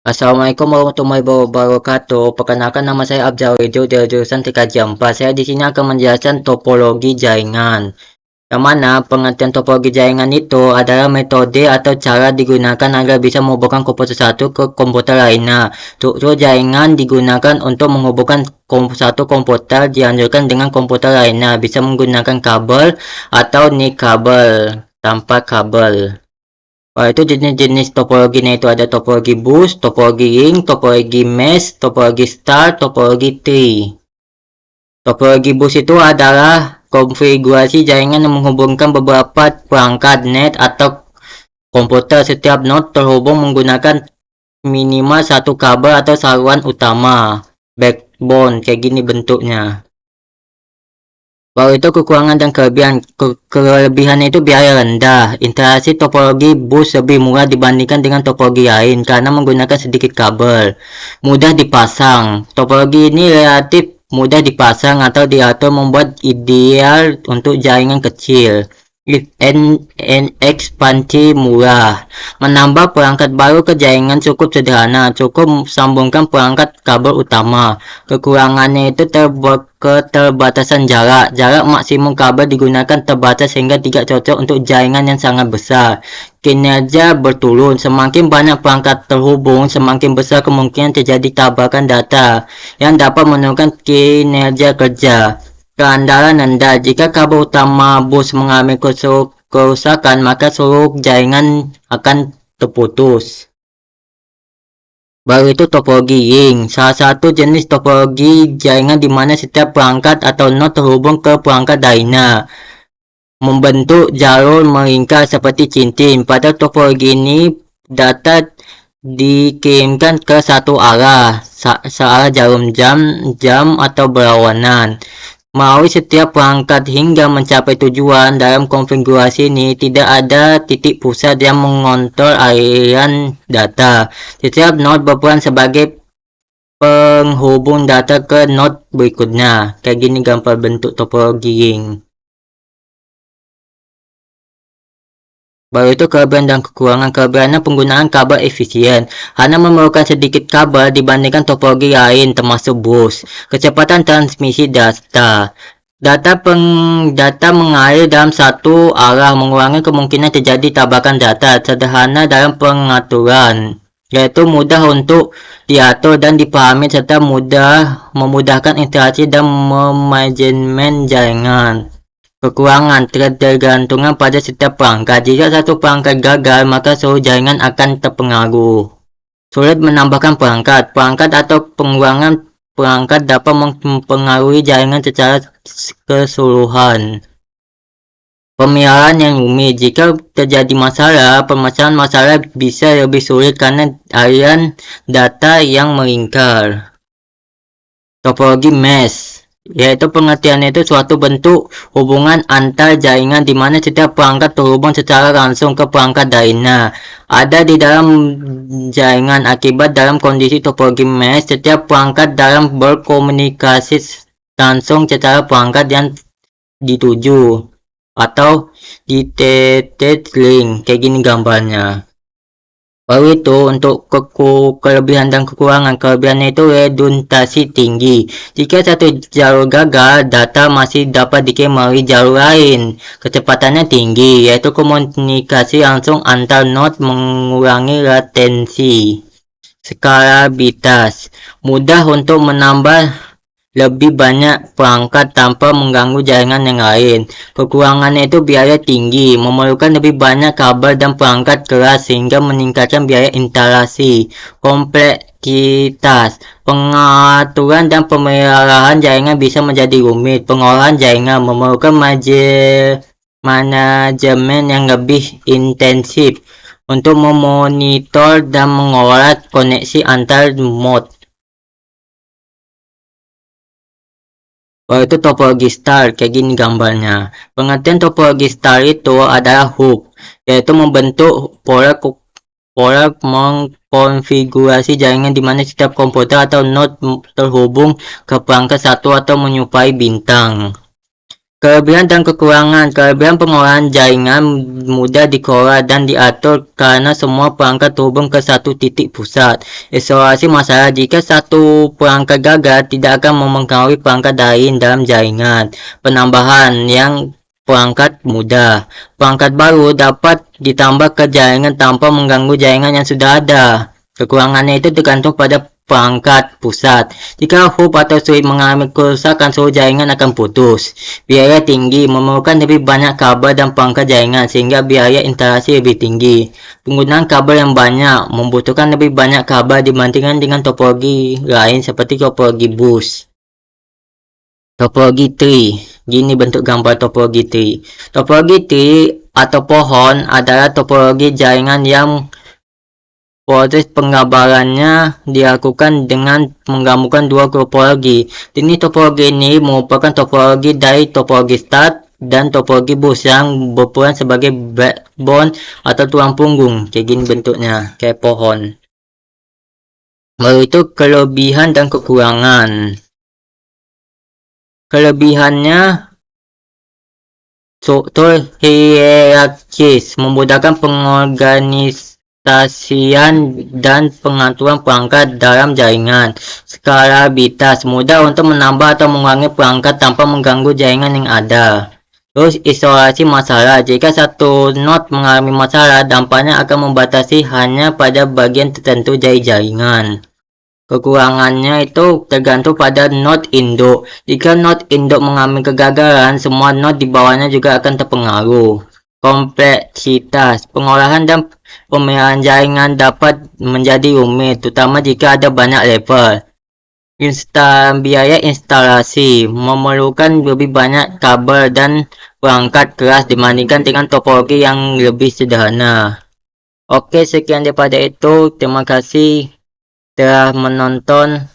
Assalamualaikum warahmatullahi wabarakatuh. Perkenalkan nama saya Abjal Rejo dari jurusan TKJ 4. Saya di sini akan menjelaskan topologi jaringan. Yang mana pengertian topologi jaringan itu adalah metode atau cara digunakan agar bisa menghubungkan komputer satu ke komputer lainnya. Struktur jaringan digunakan untuk menghubungkan satu komputer dianjurkan dengan komputer lainnya. Bisa menggunakan kabel atau kabel tanpa kabel. Itu jenis-jenis topologinya itu ada topologi bus, topologi ring, topologi mesh, topologi star, topologi tree. Topologi bus itu adalah konfigurasi jaringan yang menghubungkan beberapa perangkat net atau komputer. Setiap node terhubung menggunakan minimal satu kabel atau saluran utama, backbone, kayak gini bentuknya. Kalau itu kekurangan dan kelebihan. Kelebihannya itu biaya rendah. Interaksi topologi bus lebih murah dibandingkan dengan topologi lain karena menggunakan sedikit kabel. Mudah dipasang. Topologi ini relatif mudah dipasang atau diatur, membuat ideal untuk jaringan kecil. Ekspansi murah. Menambah perangkat baru ke jaringan cukup sederhana, cukup sambungkan perangkat kabel utama. Kekurangannya itu keterbatasan jarak. Jarak maksimum kabel digunakan terbatas sehingga tidak cocok untuk jaringan yang sangat besar. Kinerja berturun. Semakin banyak perangkat terhubung, semakin besar kemungkinan terjadi tabrakan data yang dapat menurunkan kinerja kerja. Keandalan rendah. Jika kabel utama bus mengalami kerusakan, maka seluruh jaringan akan terputus. Baru itu topologi ring, salah satu jenis topologi jaringan di mana setiap perangkat atau node terhubung ke perangkat lainnya, membentuk jalur melingkar seperti cincin. Pada topologi ini, data dikirimkan ke satu arah, searah jarum jam atau berlawanan. Melalui setiap perangkat hingga mencapai tujuan. Dalam konfigurasi ini tidak ada titik pusat yang mengontrol aliran data. Setiap node berperan sebagai penghubung data ke node berikutnya. Kayak gini gambar bentuk topologi ring. Baru itu kelebihan dan kekurangan. Kelebihannya penggunaan kabel efisien. Hanya memerlukan sedikit kabel dibandingkan topologi lain termasuk bus. Kecepatan transmisi data. Data mengalir dalam satu arah, mengurangi kemungkinan terjadi tabrakan data. Sederhana dalam pengaturan, yaitu mudah untuk diatur dan dipahami serta memudahkan interaksi dan manajemen jaringan. Kekurangan, ketergantungan pada setiap perangkat. Jika satu perangkat gagal, maka seluruh jaringan akan terpengaruh. Sulit menambahkan perangkat. Perangkat atau pengurangan perangkat dapat mempengaruhi jaringan secara keseluruhan. Pemeliharaan yang rumit. Jika terjadi masalah, permasalahan masalah bisa lebih sulit karena aliran data yang melingkar. Topologi mesh, yaitu pengertiannya itu suatu bentuk hubungan antar jaringan di mana setiap perangkat terhubung secara langsung ke perangkat lainnya. Ada di dalam jaringan. Akibat dalam kondisi topologi mesh, setiap perangkat dalam berkomunikasi langsung secara perangkat yang dituju atau detached link. Kayak gini gambarnya. Baru itu untuk kelebihan dan kekurangan. Kelebihannya itu redundansi tinggi. Jika satu jalur gagal, data masih dapat dikirim melalui jalur lain. Kecepatannya tinggi, yaitu komunikasi langsung antar node mengurangi latensi. Skalabilitas. Mudah untuk menambah lebih banyak perangkat tanpa mengganggu jaringan yang lain. Kekurangannya itu biaya tinggi, memerlukan lebih banyak kabel dan perangkat keras sehingga meningkatkan biaya instalasi. Kompleksitas. Pengaturan dan pemeliharaan jaringan bisa menjadi rumit. Pengolahan jaringan memerlukan manajemen yang lebih intensif untuk memonitor dan mengolah koneksi antar mod. Itu topologi star, kayak gini gambarnya. Pengertian topologi star itu adalah hub, yaitu membentuk pola mengkonfigurasi jaringan di mana setiap komputer atau node terhubung ke perangkat satu atau menyerupai bintang. Kelebihan dan kekurangan. Kelebihan pengolahan jaringan mudah dikelola dan diatur karena semua perangkat terhubung ke satu titik pusat. Isolasi masalah. Jika satu perangkat gagal, tidak akan mempengaruhi perangkat lain dalam jaringan. Penambahan yang perangkat mudah. Perangkat baru dapat ditambah ke jaringan tanpa mengganggu jaringan yang sudah ada. Kekurangannya itu tergantung pada perangkat pusat. Jika hub atau switch mengalami kerusakan, seluruh jaringan akan putus. Biaya tinggi, memerlukan lebih banyak kabel dan perangkat jaringan sehingga biaya instalasi lebih tinggi. Penggunaan kabel yang banyak, membutuhkan lebih banyak kabel dibandingkan dengan topologi lain seperti topologi bus. Topologi tree. Gini bentuk gambar topologi tree. Topologi tree atau pohon adalah topologi jaringan yang proses penggambarannya dilakukan dengan menggabungkan dua topologi. Jenis topologi ini merupakan topologi dari topologi start dan topologi bus yang berperan sebagai backbone atau tulang punggung. Kayak gini bentuknya, kayak pohon. Lalu itu kelebihan dan kekurangan. Kelebihannya struktur hierarkis, memudahkan pengorganisasian dan pengaturan perangkat dalam jaringan. Skalabilitas, mudah untuk menambah atau mengurangi perangkat tanpa mengganggu jaringan yang ada. Terus isolasi masalah, jika satu node mengalami masalah, dampaknya akan membatasi hanya pada bagian tertentu dari jaringan. Kekurangannya itu tergantung pada node induk. Jika node induk mengalami kegagalan, semua node di bawahnya juga akan terpengaruh. Kompleksitas, pengolahan dan pemeliharaan jaringan dapat menjadi rumit, terutama jika ada banyak level. Biaya instalasi, memerlukan lebih banyak kabel dan perangkat keras dibandingkan dengan topologi yang lebih sederhana. Oke, sekian daripada itu. Terima kasih telah menonton.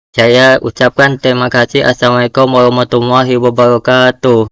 Saya ucapkan terima kasih. Assalamualaikum warahmatullahi wabarakatuh.